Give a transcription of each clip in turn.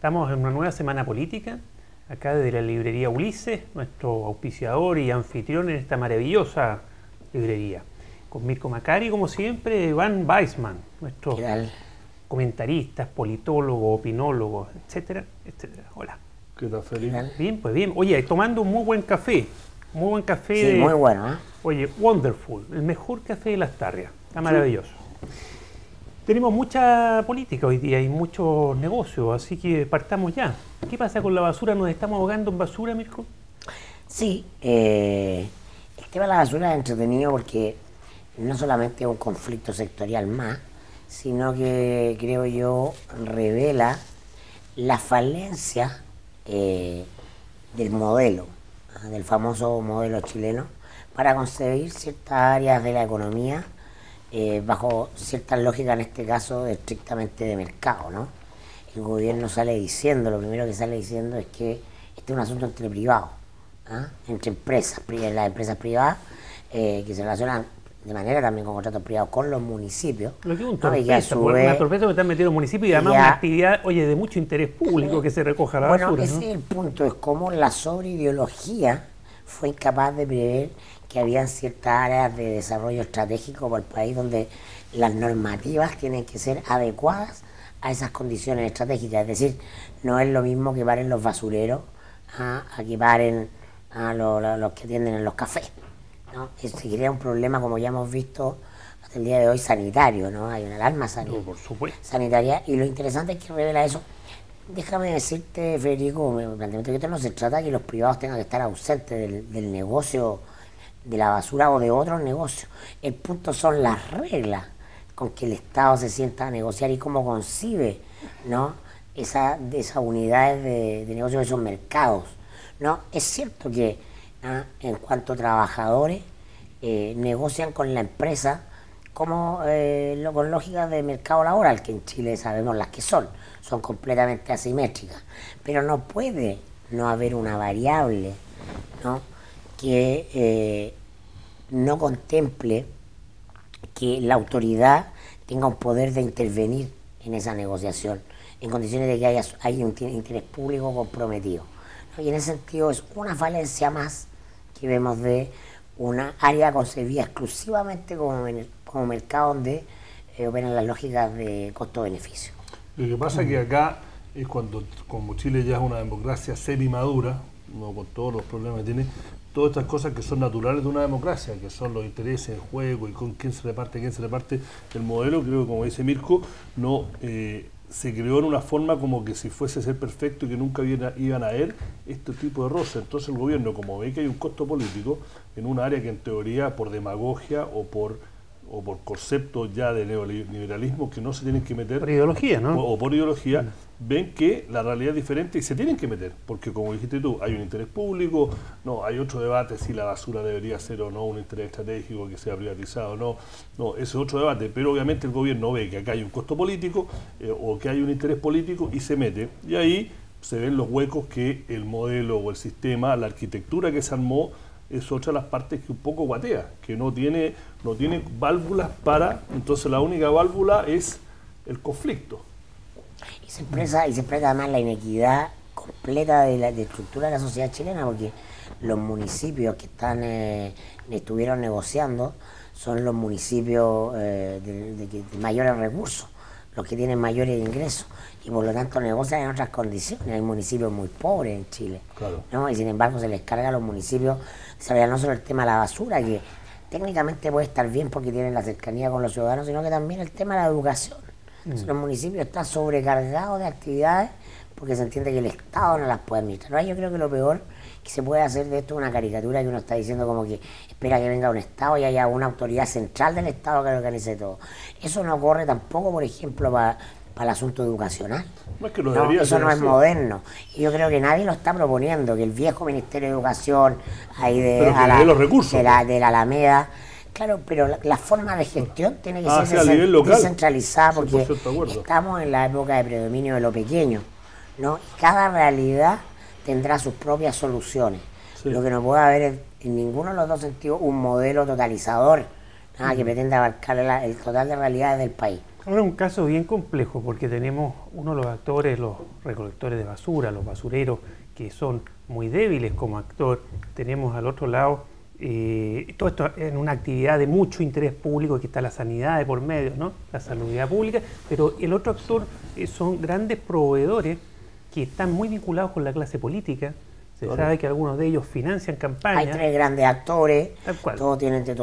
Estamos en una nueva semana política, acá desde la librería Ulises, nuestro auspiciador y anfitrión en esta maravillosa librería. Con Mirko Macari, como siempre, Iván Weissman, nuestros comentaristas, politólogos, opinólogos, etcétera, etcétera. Hola. ¿Qué tal, Felipe? Bien, pues bien. Oye, tomando un muy buen café. Muy buen café. Sí, muy bueno, ¿eh? Oye, Wonderful, el mejor café de Las Tarrias. Está maravilloso. Tenemos mucha política hoy día y muchos negocios, así que partamos ya. ¿Qué pasa con la basura? ¿Nos estamos ahogando en basura, Mirko? Sí, el tema de la basura es entretenido porque no solamente es un conflicto sectorial más, sino que, creo yo, revela la falencia del modelo, del famoso modelo chileno, para concebir ciertas áreas de la economía bajo ciertas lógicas, en este caso estrictamente de mercado, ¿no? El gobierno sale diciendo, lo primero que sale diciendo es que este es un asunto entre privados, entre empresas, las empresas privadas que se relacionan de manera también con contratos privados con los municipios. Lo que es un ¿no? torpeza, una torpeza que están metiendo los municipios y además una actividad, oye, de mucho interés público que se recoja la basura. Bueno, ese es el punto, es como la sobreideología fue incapaz de prever que habían ciertas áreas de desarrollo estratégico para el país donde las normativas tienen que ser adecuadas a esas condiciones estratégicas. Es decir, no es lo mismo que paren los basureros a que paren a los que atienden en los cafés, ¿no? Se crea un problema, como ya hemos visto hasta el día de hoy, sanitario, ¿no? Hay una alarma sanitaria, y lo interesante es que revela eso. Déjame decirte, Federico, mi planteamiento, que esto no se trata de que los privados tengan que estar ausentes del negocio de la basura o de otros negocios. El punto son las reglas con que el Estado se sienta a negociar y cómo concibe, ¿no? esas unidades de negocio, esos mercados, ¿no? Es cierto que en cuanto a trabajadores negocian con la empresa como con lógicas de mercado laboral, que en Chile sabemos las que son completamente asimétricas, pero no puede no haber una variable, ¿no? que no contemple que la autoridad tenga un poder de intervenir en esa negociación en condiciones de que haya un interés público comprometido, ¿no? Y en ese sentido es una falencia más que vemos de una área concebida exclusivamente como mercado donde operan las lógicas de costo-beneficio. Lo que pasa es que acá es cuando, como Chile ya es una democracia semi-madura, no con todos los problemas que tiene, todas estas cosas que son naturales de una democracia, que son los intereses en juego y con quién se reparte, el modelo, creo que como dice Mirko, no se creó en una forma como que si fuese a ser perfecto y que nunca iban a haber este tipo de roces. Entonces el gobierno, como ve que hay un costo político en un área que en teoría por demagogia o por conceptos ya de neoliberalismo que no se tienen que meter. Por ideología, ¿no? O por ideología, ven que la realidad es diferente y se tienen que meter. Porque como dijiste tú, hay un interés público, no, hay otro debate si la basura debería ser o no un interés estratégico que sea privatizado o no. No, ese es otro debate. Pero obviamente el gobierno ve que acá hay un costo político o que hay un interés político y se mete. Y ahí se ven los huecos que el modelo o el sistema, la arquitectura que se armó, es otra de las partes que un poco guatea, que no tiene válvulas para, entonces la única válvula es el conflicto. Y se expresa además la inequidad completa de la estructura de la sociedad chilena, porque los municipios que estuvieron negociando son los municipios de mayores recursos, los que tienen mayores ingresos, y por lo tanto negocian en otras condiciones. Hay municipios muy pobres en Chile, claro, ¿no? Y sin embargo se les carga a los municipios, no solo el tema de la basura, que técnicamente puede estar bien porque tienen la cercanía con los ciudadanos, sino que también el tema de la educación. Los municipios están sobrecargados de actividades porque se entiende que el Estado no las puede administrar. ¿No? Yo creo que lo peor que se puede hacer de esto es una caricatura que uno está diciendo como que espera que venga un Estado y haya una autoridad central del Estado que lo organice todo. Eso no ocurre tampoco, por ejemplo, para el asunto educacional. Eso no es moderno. Y yo creo que nadie lo está proponiendo, que el viejo Ministerio de Educación, ahí de la Alameda, claro, pero la forma de gestión tiene que ser descentralizada, porque estamos en la época de predominio de lo pequeño, ¿no? Y cada realidad tendrá sus propias soluciones. Sí. Lo que no puede haber en ninguno de los dos sentidos un modelo totalizador, que pretenda abarcar el total de realidades del país. Ahora un caso bien complejo porque tenemos uno de los actores, los recolectores de basura, los basureros, que son muy débiles como actor. Tenemos al otro lado todo esto en una actividad de mucho interés público, que está la sanidad de por medio, ¿no? La salubridad pública, pero el otro actor son grandes proveedores que están muy vinculados con la clase política. Se sabe que algunos de ellos financian campañas. Hay 3 grandes actores, Tal cual. todo este es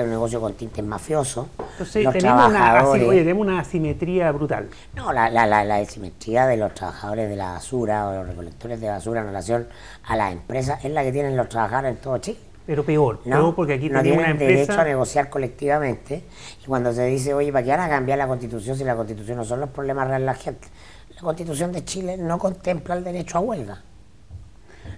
un negocio con tintes mafiosos. Entonces Los tenemos trabajadores, tenemos una asimetría brutal. no, la asimetría de los trabajadores de la basura o los recolectores de basura en relación a las empresas es la que tienen los trabajadores en todo Chile. Pero peor, No, porque aquí no tenemos una tienen derecho a empresa. negociar colectivamente, y cuando se dice, oye, ¿para qué van a cambiar la Constitución si la Constitución no son los problemas reales de la gente? La Constitución de Chile no contempla el derecho a huelga.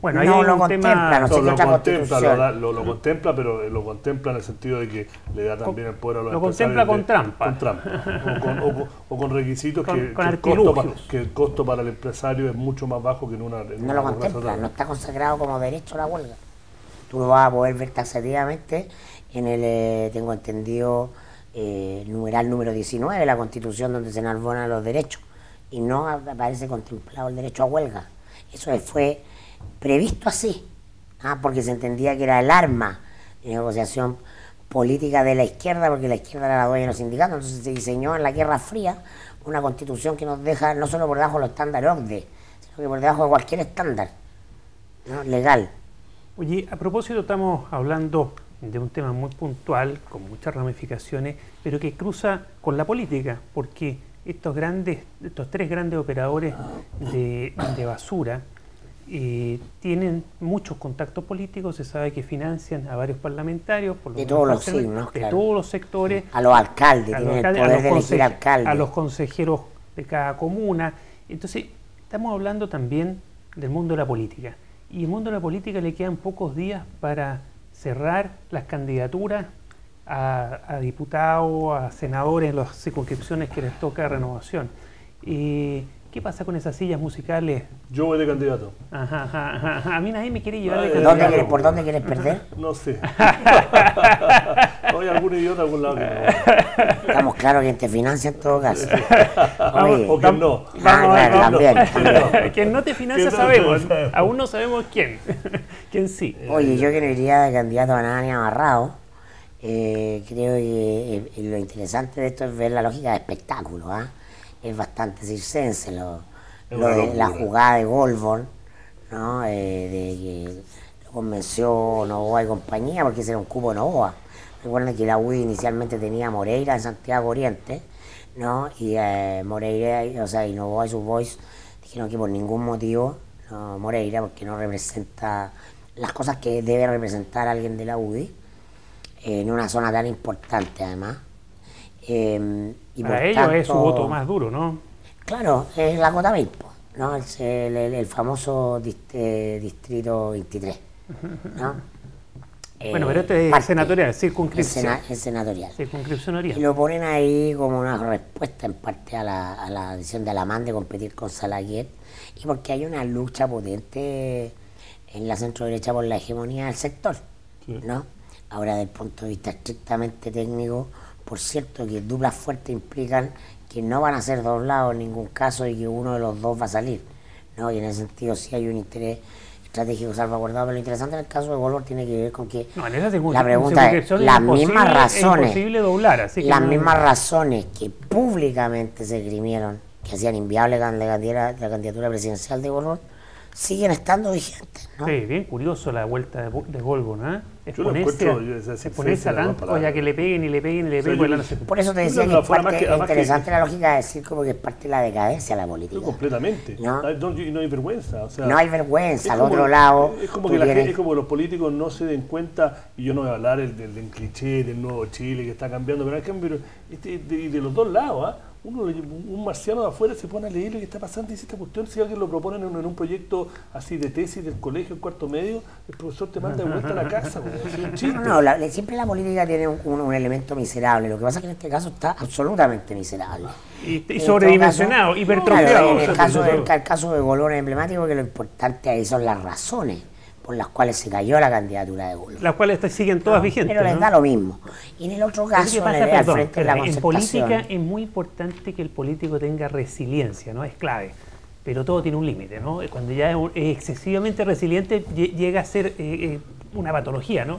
Bueno, ahí no hay lo un contempla, tema. no sé qué lo otra contempla, constitución. lo contempla, pero lo contempla en el sentido de que le da también el poder a los Lo empresarios contempla con trampa. Con trampa. O con requisitos Con que artilugios. el costo para el empresario es mucho más bajo que en una. No una lo burocracia contempla, otra. no está consagrado como derecho a la huelga. Tú lo vas a poder ver taxativamente en el, tengo entendido, numeral número 19 de la Constitución, donde se enarbonan los derechos, y no aparece contemplado el derecho a huelga. Eso fue previsto así, porque se entendía que era el arma de negociación política de la izquierda, porque la izquierda era la dueña de los sindicatos. Entonces se diseñó en la Guerra Fría una constitución que nos deja no solo por debajo de los estándares OCDE, sino que por debajo de cualquier estándar, ¿no?, legal. Oye, a propósito, estamos hablando de un tema muy puntual, con muchas ramificaciones, pero que cruza con la política, porque estos 3 grandes operadores de basura tienen muchos contactos políticos. Se sabe que financian a varios parlamentarios, por lo De menos todos los parcialmente, signos, de claro. todos los sectores, A los alcaldes, a los tienen alcaldes, el poder de elegir alcaldes. a los consejeros de cada comuna. Entonces, estamos hablando también del mundo de la política. Y el mundo de la política le quedan pocos días para cerrar las candidaturas a diputados, a senadores en las circunscripciones que les toca renovación. ¿Qué pasa con esas sillas musicales? Yo voy de candidato. A mí nadie me quiere llevar de Ay, candidato. ¿Por dónde quieres perder? No sé. Oye, algún idiota a algún lado que no. Estamos claros que te financia en todo caso. Oye, O que no. claro, también. Quien no te financia ¿Quién no? sabemos, aún no sabemos quién. Quién sí. Oye, yo que no iría de candidato a nada ni amarrado, creo que lo interesante de esto es ver la lógica de espectáculo. Es bastante circense la jugada de Goldborn, ¿no? De que lo convenció Novoa y compañía, porque ese era un cupo de Novoa. Recuerden que la UDI inicialmente tenía a Moreira en Santiago Oriente, ¿no? Y Moreira, y Novoa y sus boys dijeron que por ningún motivo Moreira, porque no representa las cosas que debe representar alguien de la UDI en una zona tan importante, además. Y para por ellos tanto, es su voto más duro, ¿no? Claro, es la Cotamilpo, ¿no? El famoso distrito 23, ¿no? Bueno, pero este es parte, senatorial, circunscripción. es senatorial. Circunscripción Y oriente. lo ponen ahí como una respuesta en parte a la decisión de Alamán de competir con Salaguet, y porque hay una lucha potente en la centro derecha por la hegemonía del sector, Sí. ¿no? Ahora, desde el punto de vista estrictamente técnico, por cierto que duplas fuertes implican que no van a ser doblados en ningún caso y que uno de los dos va a salir, ¿no? Y en ese sentido sí hay un interés estratégico salvaguardado, pero lo interesante en el caso de Goldborn tiene que ver con que No, en esa la pregunta es, las mismas razones, imposible doblar, así que las no- mismas razones que públicamente se esgrimieron, que hacían inviable la candidatura presidencial de Goldborn, siguen estando vigentes, ¿no? Sí, bien curioso la vuelta de Goldborn, ¿eh? Yo lo encuentro, esa Exponerse a circense de las dos tanto, palabras. ya que le peguen y le peguen y le O sea, peguen. yo- no sé. Por eso te Yo decía creo que que es fuera parte, más que- además que- interesante la lógica del circo, porque es parte de la decadencia de la política. Completamente. ¿No? Y no hay vergüenza. O sea, No hay vergüenza, es al como- otro lado. Es como, tú que tienes- es como que los políticos no se den cuenta, y yo no voy a hablar del cliché del nuevo Chile que está cambiando, pero, de los dos lados, un marciano de afuera se pone a leer lo que está pasando y dice esta cuestión. Si alguien lo propone en un proyecto así de tesis del colegio en cuarto medio, el profesor te manda de vuelta a la casa. Es un chiste. Siempre la política tiene un elemento miserable. Lo que pasa es que en este caso está absolutamente miserable. Y En sobredimensionado, todo caso, hipertrofiado. claro, el caso de Goldborn es emblemático, porque lo importante ahí son las razones por las cuales se cayó la candidatura de Bullrich. Las cuales siguen todas vigentes. Pero les da lo mismo. Y en el otro caso, pasa, al frente de la en concertación. política es muy importante que el político tenga resiliencia, ¿no? Es clave. Pero todo tiene un límite, ¿no? Cuando ya es excesivamente resiliente llega a ser una patología, ¿no?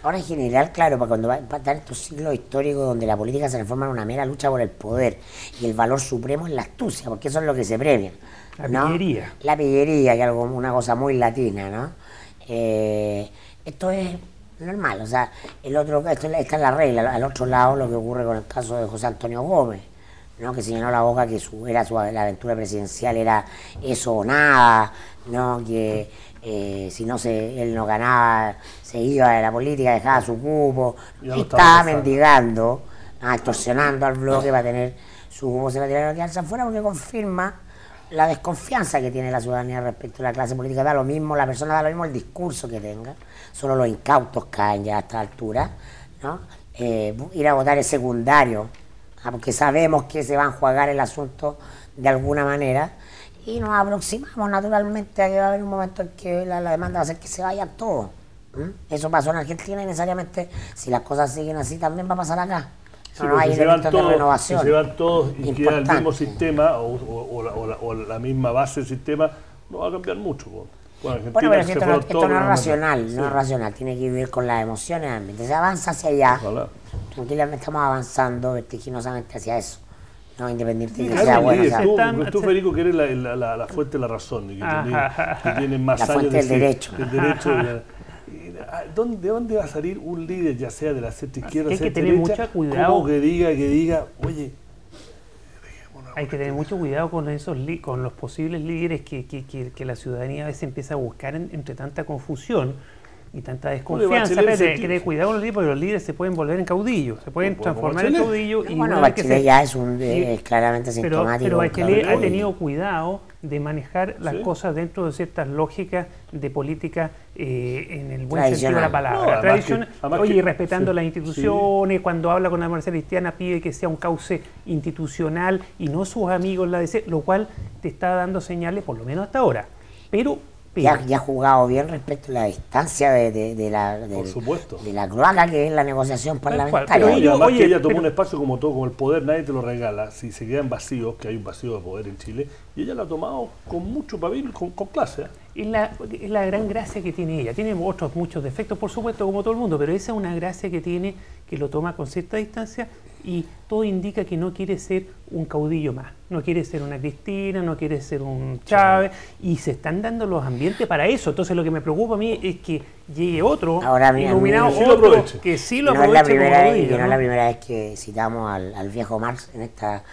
Ahora en general, claro, para cuando va a estar estos siglos históricos donde la política se transforma en una mera lucha por el poder y el valor supremo es la astucia, porque eso es lo que se premia. La ¿no? pillería. La pillería, que es algo, una cosa muy latina, ¿no? Esto es normal, o sea, esta es la regla. Al otro lado, lo que ocurre con el caso de José Antonio Gómez, ¿no? Que se llenó la boca que la aventura presidencial era eso o nada, ¿no? Que si no él no ganaba, se iba de la política, dejaba su cupo, estaba mendigando, extorsionando al bloque para tener su cupo, se va a tirar a quedarse afuera porque confirma la desconfianza que tiene la ciudadanía respecto a la clase política. Da lo mismo, la persona da lo mismo el discurso que tenga, solo los incautos caen ya a esta altura, ¿no? Ir a votar es secundario, porque sabemos que se va a enjuagar el asunto de alguna manera y nos aproximamos naturalmente a que va a haber un momento en que la demanda va a ser que se vayan todos. Eso pasó en Argentina y necesariamente si las cosas siguen así también va a pasar acá. Sí, no hay elementos de renovación. Si se van todos y queda el mismo sistema o la misma base del sistema, no va a cambiar mucho. Bueno, pero si esto no es racional, no es racional, tiene que vivir con las emociones, entonces se avanza hacia allá. Ojalá. Tranquilamente estamos avanzando vertiginosamente hacia eso. No, independiente de que sea bueno. Tú, Federico, que eres la fuente de la razón, y que tienes más años fuente del derecho. ¿De dónde va a salir un líder, ya sea de la centro izquierda, hay que tener mucho cuidado. Como que diga, oye, hay que tener mucho cuidado con con los posibles líderes que la ciudadanía a veces empieza a buscar entre tanta confusión y tanta desconfianza. Hay que tener cuidado con los líderes, porque los líderes se pueden volver en caudillos, se pueden transformar en caudillos. Bueno, Bachelet ya es claramente sintomático. Pero Bachelet ha tenido cuidado de manejar las cosas dentro de ciertas lógicas de política en el buen sentido de la palabra. Tradicional, y respetando las instituciones, cuando habla con la democracia cristiana pide que sea un cauce institucional y no sus amigos la DC, lo cual te está dando señales, por lo menos hasta ahora. Pero ya ha jugado bien respecto a la distancia de la cloaca que es la negociación parlamentaria. Y además que ella tomó un espacio como todo, con el poder nadie te lo regala, si se quedan vacíos, que hay un vacío de poder en Chile, y ella lo ha tomado con mucho pabilo, con clase. Es la gran gracia que tiene ella. Tiene muchos defectos, por supuesto, como todo el mundo, pero esa es una gracia que tiene, que lo toma con cierta distancia y todo indica que no quiere ser un caudillo más. No quiere ser una Cristina, no quiere ser un Chávez, y se están dando los ambientes para eso. Entonces lo que me preocupa a mí es que llegue otro iluminado, que sí lo aproveche. No es la primera vez que citamos al viejo Marx en esta...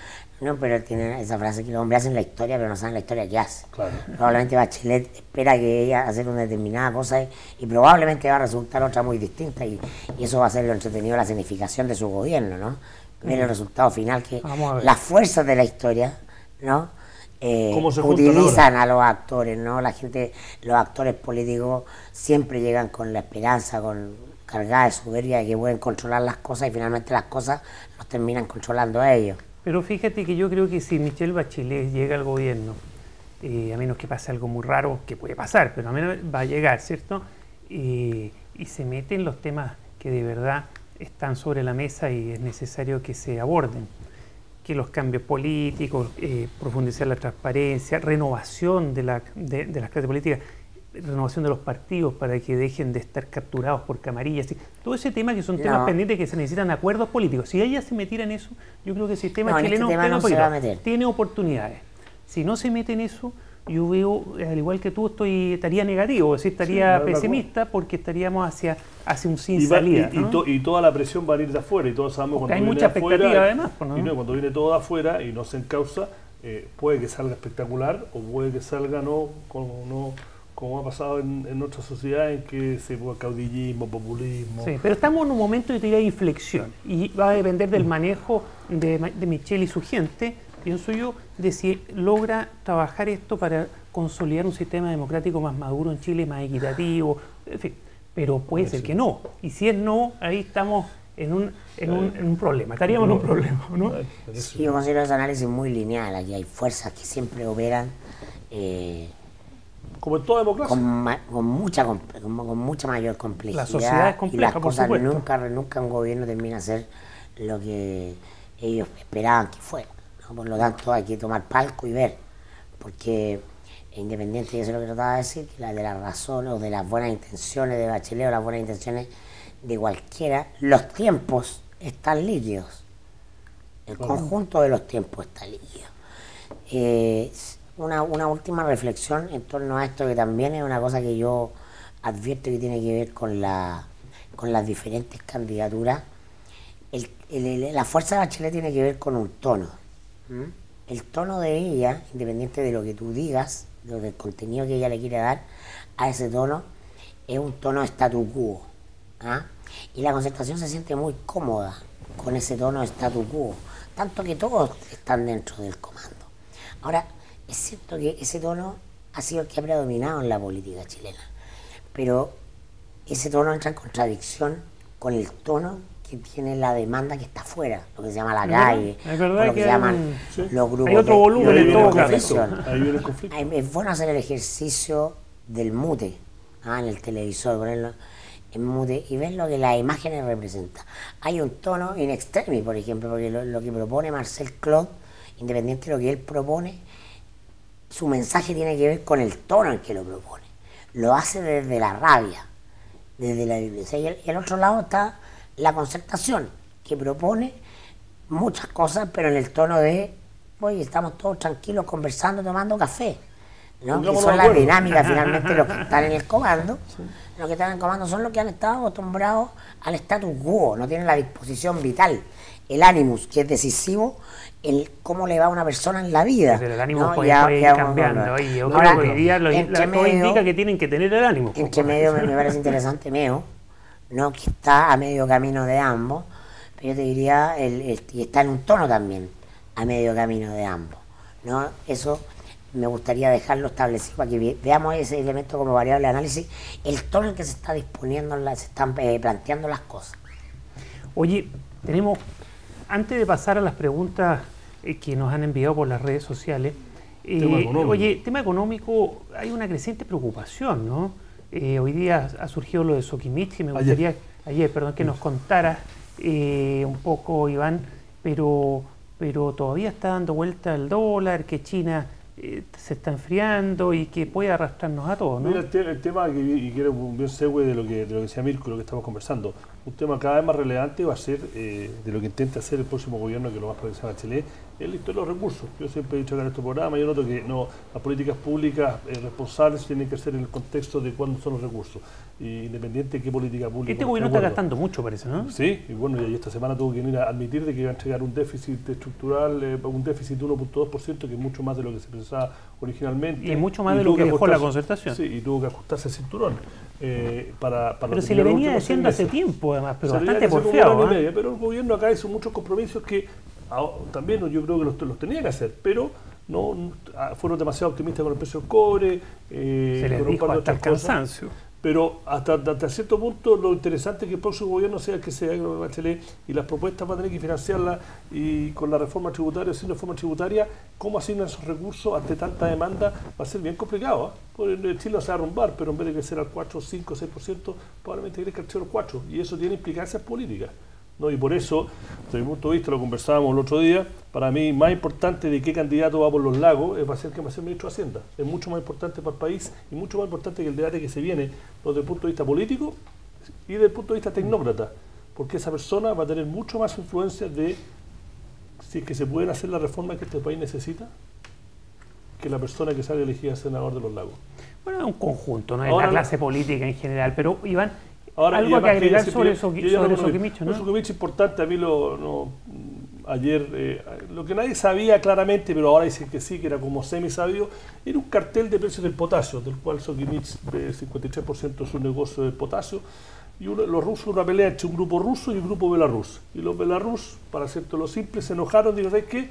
No, pero tiene esa frase que los hombres hacen la historia, pero no saben la historia que hace. Claro. Probablemente Bachelet espera que ella haga una determinada cosa y probablemente va a resultar otra muy distinta y eso va a ser lo entretenido, la significación de su gobierno, ¿no? Ver el resultado final, que las fuerzas de la historia, ¿no? Utilizan a los actores, ¿no? Los actores políticos siempre llegan con la esperanza, cargada de soberbia de que pueden controlar las cosas y finalmente las cosas los terminan controlando a ellos. Pero fíjate que yo creo que si Michelle Bachelet llega al gobierno, a menos que pase algo muy raro, que puede pasar, pero a menos va a llegar, ¿cierto? Y se mete en los temas que de verdad están sobre la mesa y es necesario que se aborden, que los cambios políticos, profundizar la transparencia, renovación de las clases políticas, renovación de los partidos para que dejen de estar capturados por camarillas, todo ese tema que son temas pendientes que se necesitan acuerdos políticos. Si ella se metiera en eso, yo creo que el sistema chileno tiene oportunidades. Si no se mete en eso, yo veo, al igual que tú, estaría negativo, es decir, estaría pesimista porque estaríamos hacia un sin salida. Y toda la presión va a ir de afuera y todos sabemos cuando hay viene mucha expectativa afuera, además. ¿No? Cuando viene todo de afuera y no se encausa, puede que salga espectacular o puede que salga como ha pasado en otras sociedades en que se puede caudillismo, populismo. Sí, pero estamos en un momento de inflexión y va a depender del manejo de Michelle y su gente, pienso yo, de si logra trabajar esto para consolidar un sistema democrático más maduro en Chile, más equitativo, en fin, pero puede ser que no. Y si es no, ahí estamos en un problema, estaríamos en un problema, ¿no? Sí, yo considero ese análisis muy lineal. Aquí hay fuerzas que siempre operan como en toda democracia. Con mucha mayor complejidad. La sociedad es y compleja, las por cosas supuesto. nunca un gobierno termina a ser lo que ellos esperaban que fuera, ¿no? Por lo tanto hay que tomar palco y ver, porque independiente de eso, lo que trataba de decir, que de la razón o de las buenas intenciones de Bachelet o las buenas intenciones de cualquiera, los tiempos están líquidos. El conjunto de los tiempos está líquido. Una última reflexión en torno a esto, que también es una cosa que yo advierto que tiene que ver con las diferentes candidaturas. La fuerza de Bachelet tiene que ver con un tono. El tono de ella, independiente de lo que tú digas, del contenido que ella le quiere dar a ese tono, es un tono statu quo. Y la Concertación se siente muy cómoda con ese tono statu quo, tanto que todos están dentro del comando. Ahora, es cierto que ese tono ha sido el que ha predominado en la política chilena, pero ese tono entra en contradicción con el tono que tiene la demanda que está afuera, lo que se llama la calle, es verdad, o lo que se llaman los grupos. Hay otro volumen en todo caso. Ahí viene el conflicto. Es bueno hacer el ejercicio del mute, en el televisor, ponerlo en mute y ver lo que las imágenes representan. Hay un tono in extremis, por ejemplo, porque lo que propone Marcel Claude, independiente de lo que él propone, su mensaje tiene que ver con el tono en que lo propone. Lo hace desde la rabia, desde la violencia. Y al otro lado está la Concertación, que propone muchas cosas, pero en el tono de, oye, estamos todos tranquilos conversando, tomando café, ¿no? Que son las dinámicas finalmente los que están en el comando. Sí. Los que están en el comando son los que han estado acostumbrados al status quo, no tienen la disposición vital, el ánimos, que es decisivo en cómo le va a una persona en la vida. Pero el ánimo puede ir cambiando. Y yo creo que hoy día todo indica que tienen que tener el ánimo. Entre medio me parece interesante Meo, ¿no? Que está a medio camino de ambos, pero yo te diría, y está en un tono también a medio camino de ambos, ¿no? Eso me gustaría dejarlo establecido para que veamos ese elemento como variable de análisis, el tono en que se está disponiendo, se están planteando las cosas. Oye, tenemos, antes de pasar a las preguntas que nos han enviado por las redes sociales, tema económico, hay una creciente preocupación, ¿no? Hoy día ha surgido lo de Sokimich, y me gustaría que nos contaras un poco, Iván, pero todavía está dando vuelta el dólar, que China se está enfriando y que puede arrastrarnos a todos, ¿no? Mira, el tema, y quiero un bien segue de lo que decía Mirko, lo que estamos conversando, un tema cada vez más relevante va a ser de lo que intenta hacer el próximo gobierno, que lo más probable sea Bachelet, es la historia de los recursos. Yo siempre he dicho acá en este programa, yo noto que las políticas públicas responsables tienen que ser en el contexto de cuándo son los recursos, independiente de qué política pública. Este gobierno está gastando mucho, parece, ¿no? Sí, y bueno, y esta semana tuvo que venir a admitir de que iba a entregar un déficit estructural, un déficit de 1.2%, que es mucho más de lo que se pensaba originalmente. Y mucho más de lo que dejó la Concertación. Sí, y tuvo que ajustarse el cinturón. Pero se le venía diciendo hace tiempo, además, pero bastante porfiado. Pero el gobierno acá hizo muchos compromisos que también yo creo que los tenía que hacer, pero no fueron demasiado optimistas con el precio del cobre. Se les dijo hasta el cansancio. Pero hasta cierto punto lo interesante es que el próximo gobierno sea el que sea Bachelet, y las propuestas van a tener que financiarlas, y con la reforma tributaria o sin reforma tributaria, cómo asignan esos recursos ante tanta demanda va a ser bien complicado. Chile se va a arrumbar, pero en vez de crecer al 4, 5, 6%, probablemente crezca al 0, 4%, y eso tiene implicancias políticas, ¿no? Y por eso, desde mi punto de vista, lo conversábamos el otro día, para mí más importante de qué candidato va por los lagos va a ser que va a ser ministro de Hacienda. Es mucho más importante para el país y mucho más importante que el debate que se viene desde el punto de vista político y desde el punto de vista tecnócrata, porque esa persona va a tener mucho más influencia de si es que se pueden hacer las reformas que este país necesita, que la persona que sale elegida senador de los lagos. Bueno, es un conjunto, no es la clase política en general, pero Iván, algo que agregar sobre Sokimich, ¿no? Sokimich es importante, a mí ayer, lo que nadie sabía claramente, pero ahora dicen que sí, que era como semi-sabido, era un cartel de precios del potasio, del cual Sokimich ve el 53% de su negocio del potasio, y los rusos, una pelea entre un grupo ruso y un grupo belarus. Y los belarus, para hacerte lo simple, se enojaron y dijeron, ¿sabes qué?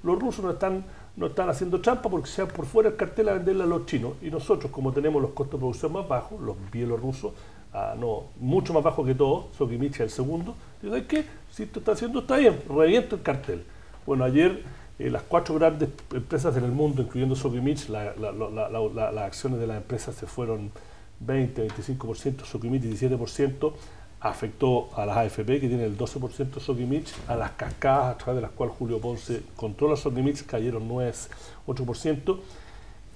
Los rusos no están haciendo trampa porque se van por fuera el cartel a venderle a los chinos, y nosotros, como tenemos los costos de producción más bajos, los bielorrusos, mucho más bajos que todos, Sokimich es el segundo, y ¿sabes qué? Si esto está haciendo está bien, reviento el cartel. Bueno, ayer las 4 grandes empresas en el mundo, incluyendo Sokimich, las acciones de las empresas se fueron 20, 25%, Sokimich 17%, afectó a las AFP, que tienen el 12% Sokimich, a las cascadas a través de las cuales Julio Ponce controla Sokimich, cayeron 9, 8%.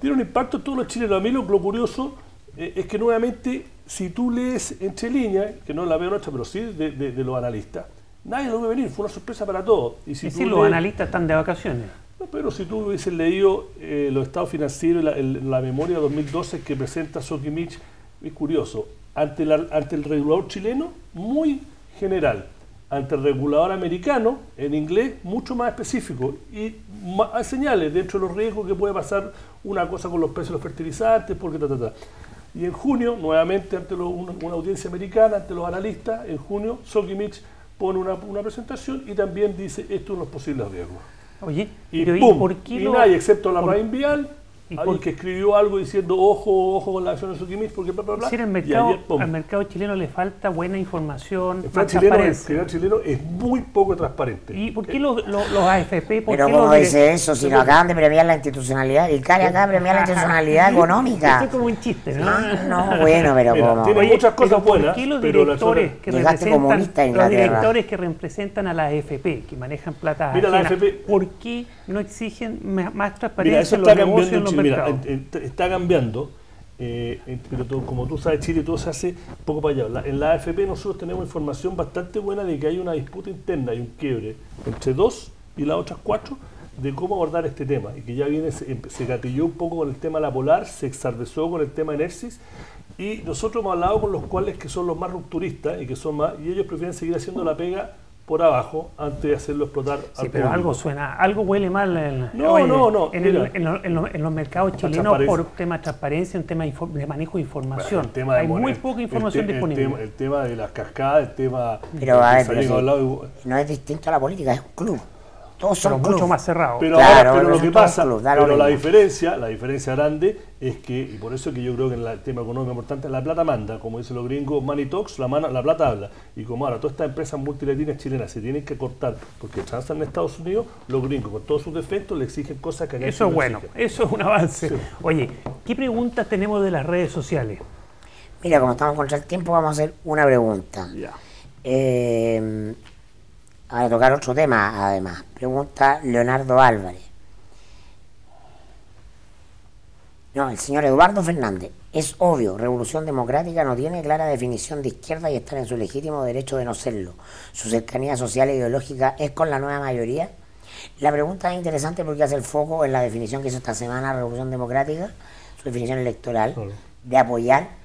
Tiene un impacto en todos los chilenos. A mí lo curioso es que nuevamente, si tú lees entre líneas, que no la veo nuestra, pero sí de los analistas, nadie lo ve venir, fue una sorpresa para todos. Y si los analistas están de vacaciones. No, pero si tú hubieses leído los estados financieros y la memoria de 2012 que presenta Sokimich, es curioso, ante el regulador chileno, muy general, ante el regulador americano, en inglés, mucho más específico, y hay señales dentro de los riesgos que puede pasar una cosa con los precios de los fertilizantes, porque Y en junio, nuevamente, ante una audiencia americana, ante los analistas, en junio, Sokimich pone una presentación y también dice esto es los posibles riesgos. Oye, y pero ¡pum! ¿y por qué nadie, excepto la Raín Vial, alguien que escribió algo diciendo ojo con la acción de Sokimich, porque bla, bla, bla. Si al mercado chileno le falta buena información, el mercado chileno es muy poco transparente. ¿Y por qué los AFP? Pero ¿cómo dice eso? Si nos acaban de premiar la institucionalidad, y CARE acaba de premiar la institucionalidad económica. Esto es como un chiste, ¿no? No, bueno, pero mira, como... tiene muchas cosas buenas, ¿por qué los pero directores que representan a la AFP, que manejan plata mira, ajenas, la AFP, ¿por qué no exigen más transparencia mira, eso en los está negocios en los cambiando mercados? está cambiando, pero como tú sabes, Chile todo se hace poco para allá. En la AFP nosotros tenemos información bastante buena de que hay una disputa interna, hay un quiebre entre 2 y las otras 4 de cómo abordar este tema, y que ya se gatilló un poco con el tema de la Polar, se exardezó con el tema Enersis, y nosotros hemos hablado con los cuales que son los más rupturistas y que son más, y ellos prefieren seguir haciendo la pega por abajo antes de hacerlo explotar sí, pero público. Algo huele mal en los mercados chilenos por tema de transparencia, un tema de manejo de información. Bueno, hay muy poca información disponible. El tema de las cascadas, el tema... Pero a ver, no es distinto a la política, es un club. Todos son mucho más cerrados. Pero, claro, pero lo que pasa, pero la diferencia grande es que, y por eso que yo creo que en el tema económico importante, la plata manda, como dicen los gringos, money talks, la plata habla. Y como ahora todas estas empresas multilatinas chilenas se tienen que cortar porque transan en Estados Unidos, los gringos con todos sus defectos le exigen cosas que acá eso es bueno, exigen. Eso es un avance. Sí. Oye, ¿qué preguntas tenemos de las redes sociales? Mira, como estamos contra el tiempo, vamos a hacer una pregunta. Ya. A tocar otro tema, además. Pregunta Leonardo Álvarez. No, el señor Eduardo Fernández. Es obvio, Revolución Democrática no tiene clara definición de izquierda y está en su legítimo derecho de no serlo. Su cercanía social e ideológica es con la nueva mayoría. La pregunta es interesante porque hace el foco en la definición que hizo esta semana Revolución Democrática, su definición electoral, de apoyar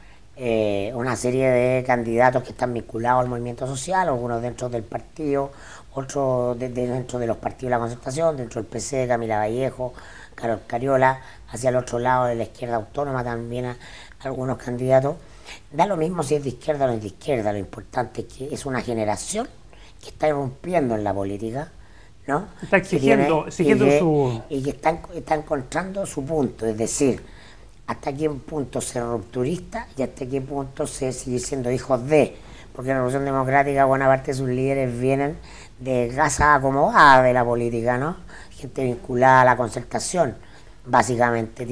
una serie de candidatos que están vinculados al movimiento social, algunos dentro del partido, otros dentro de los partidos de la Concertación, dentro del PC, Camila Vallejo, Carol Cariola, hacia el otro lado de la izquierda autónoma también algunos candidatos. Da lo mismo si es de izquierda o no es de izquierda, lo importante es que es una generación que está irrumpiendo en la política, ¿no? Está exigiendo y que está encontrando su punto, es decir, hasta qué punto ser rupturista y hasta qué punto se sigue siendo hijos de, porque la Revolución Democrática, buena parte de sus líderes vienen de casas acomodadas de la política, ¿no? Gente vinculada a la Concertación, básicamente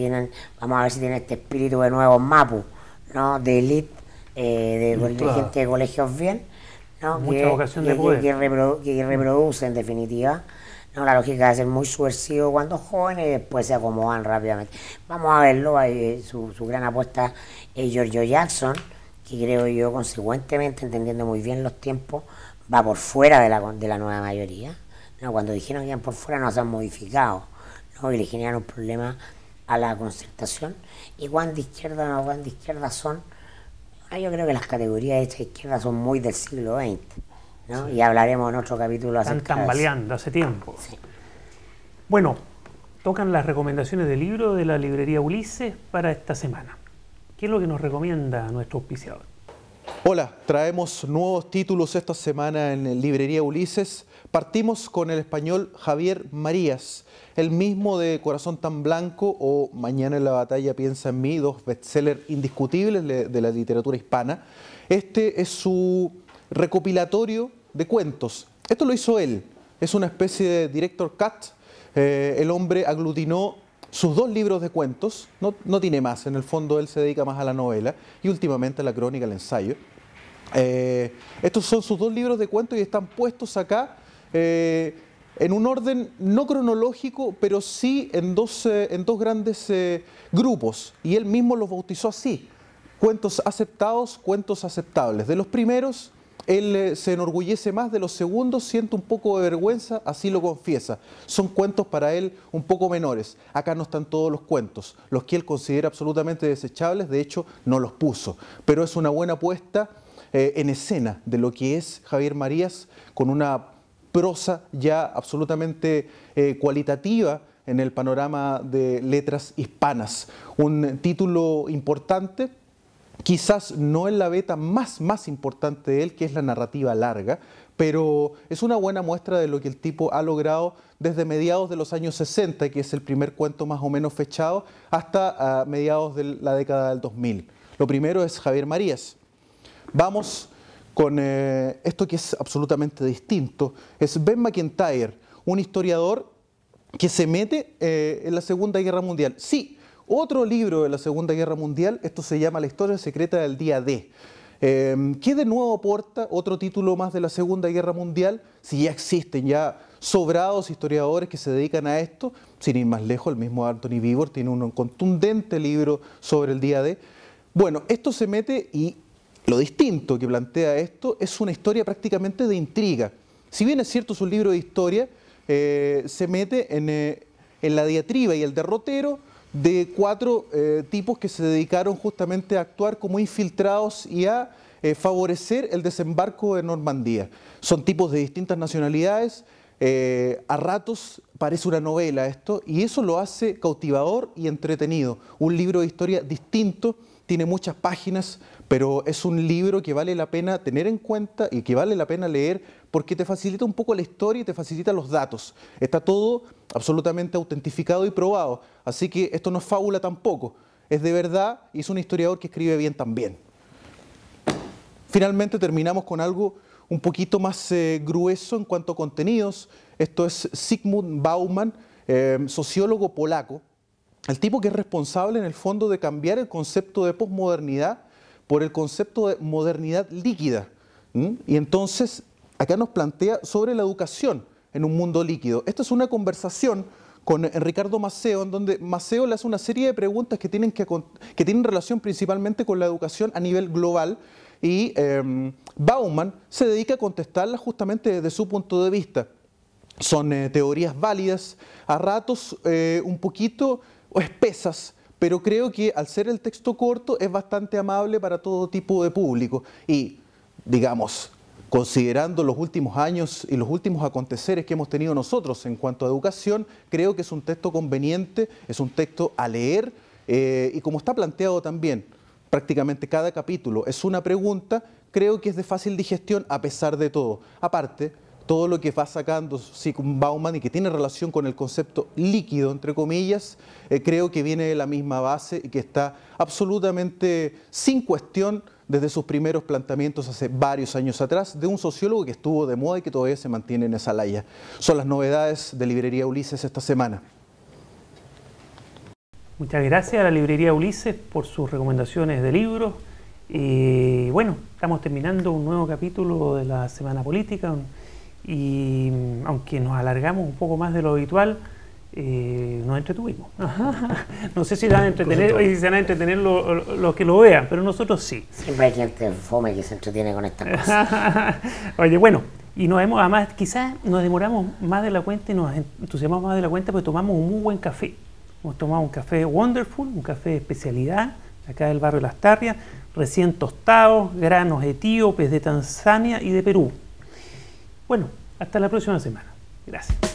vamos a ver si tienen este espíritu de nuevos Mapu, ¿no? De élite, de gente de colegios bien, ¿no? Mucha vocación de poder. Que reproduce en definitiva, ¿no? La lógica de ser muy subversivo cuando jóvenes y después se acomodan rápidamente. Vamos a verlo, su gran apuesta es Giorgio Jackson, que creo yo consecuentemente, entendiendo muy bien los tiempos, va por fuera de la nueva mayoría, ¿no? Cuando dijeron que iban por fuera no se han modificado, ¿no? Y le generan un problema a la Concertación. Y cuán de izquierda o no cuán de izquierda son, yo creo que las categorías de esta izquierda son muy del siglo XX, ¿no? Sí. Y hablaremos en otro capítulo acerca de eso. Están tambaleando hace tiempo. Sí. Bueno, tocan las recomendaciones de libro de la librería Ulises para esta semana. ¿Qué es lo que nos recomienda nuestro auspiciador? Hola, traemos nuevos títulos esta semana en librería Ulises. Partimos con el español Javier Marías, el mismo de Corazón tan blanco o Mañana en la batalla piensa en mí, dos bestsellers indiscutibles de la literatura hispana. Este es su recopilatorio de cuentos. Esto lo hizo él, es una especie de director cut, el hombre aglutinó sus 2 libros de cuentos, no tiene más, en el fondo él se dedica más a la novela y últimamente a la crónica, al ensayo. Estos son sus 2 libros de cuentos y están puestos acá en un orden no cronológico, pero sí en dos grandes grupos, y él mismo los bautizó así: cuentos aceptados, cuentos aceptables. De los primeros, él se enorgullece más; de los segundos siente un poco de vergüenza, así lo confiesa. Son cuentos para él un poco menores. Acá no están todos los cuentos, los que él considera absolutamente desechables, de hecho no los puso, pero es una buena puesta en escena de lo que es Javier Marías, con una prosa ya absolutamente cualitativa en el panorama de letras hispanas. Un título importante, quizás no en la beta más importante de él, que es la narrativa larga, pero es una buena muestra de lo que el tipo ha logrado desde mediados de los años 60, que es el primer cuento más o menos fechado, hasta mediados de la década del 2000. Lo primero es Javier Marías. Vamos con esto que es absolutamente distinto. Es Ben Macintyre, un historiador que se mete en la Segunda Guerra Mundial. Sí, otro libro de la Segunda Guerra Mundial, esto se llama La historia secreta del día D. ¿Qué de nuevo aporta otro título más de la Segunda Guerra Mundial? Si ya existen ya sobrados historiadores que se dedican a esto, sin ir más lejos, el mismo Anthony Beevor tiene un contundente libro sobre el día D. Bueno, esto se mete, y lo distinto que plantea esto es una historia prácticamente de intriga. Si bien es cierto, es un libro de historia, se mete en la diatriba y el derrotero de 4 tipos que se dedicaron justamente a actuar como infiltrados y a favorecer el desembarco de Normandía. Son tipos de distintas nacionalidades, a ratos parece una novela esto, y eso lo hace cautivador y entretenido. Un libro de historia distinto, tiene muchas páginas, pero es un libro que vale la pena tener en cuenta y que vale la pena leer, porque te facilita un poco la historia y te facilita los datos. Está todo absolutamente autentificado y probado, así que esto no es fábula tampoco, es de verdad, y es un historiador que escribe bien también. Finalmente terminamos con algo un poquito más grueso en cuanto a contenidos. Esto es Zygmunt Bauman, sociólogo polaco, el tipo que es responsable en el fondo de cambiar el concepto de posmodernidad por el concepto de modernidad líquida. Y entonces acá nos plantea sobre la educación en un mundo líquido. Esta es una conversación con Ricardo Maceo, en donde Maceo le hace una serie de preguntas que tienen relación principalmente con la educación a nivel global, y Bauman se dedica a contestarlas justamente desde su punto de vista. Son teorías válidas, a ratos un poquito espesas, pero creo que al ser el texto corto es bastante amable para todo tipo de público. Y, digamos, considerando los últimos años y los últimos aconteceres que hemos tenido nosotros en cuanto a educación, creo que es un texto conveniente, es un texto a leer, y como está planteado también, prácticamente cada capítulo es una pregunta, creo que es de fácil digestión a pesar de todo. Aparte, todo lo que va sacando Zygmunt Bauman y que tiene relación con el concepto líquido, entre comillas, creo que viene de la misma base y que está absolutamente sin cuestión desde sus primeros planteamientos hace varios años atrás, de un sociólogo que estuvo de moda y que todavía se mantiene en esa laya. Son las novedades de Librería Ulises esta semana. Muchas gracias a la Librería Ulises por sus recomendaciones de libros. Y bueno, estamos terminando un nuevo capítulo de la Semana Política, y aunque nos alargamos un poco más de lo habitual, nos entretuvimos. No sé si van a entretener, si se van a entretener los que lo vean, pero nosotros sí. Siempre hay gente fome que se entretiene con estas cosas. Oye, bueno, y además quizás nos demoramos más de la cuenta y nos entusiasmamos más de la cuenta, porque tomamos un muy buen café. Hemos tomado un café Wonderful, un café de especialidad, acá del barrio Las Tarrias, recién tostados, granos etíopes de Tanzania y de Perú. Bueno, hasta la próxima semana. Gracias.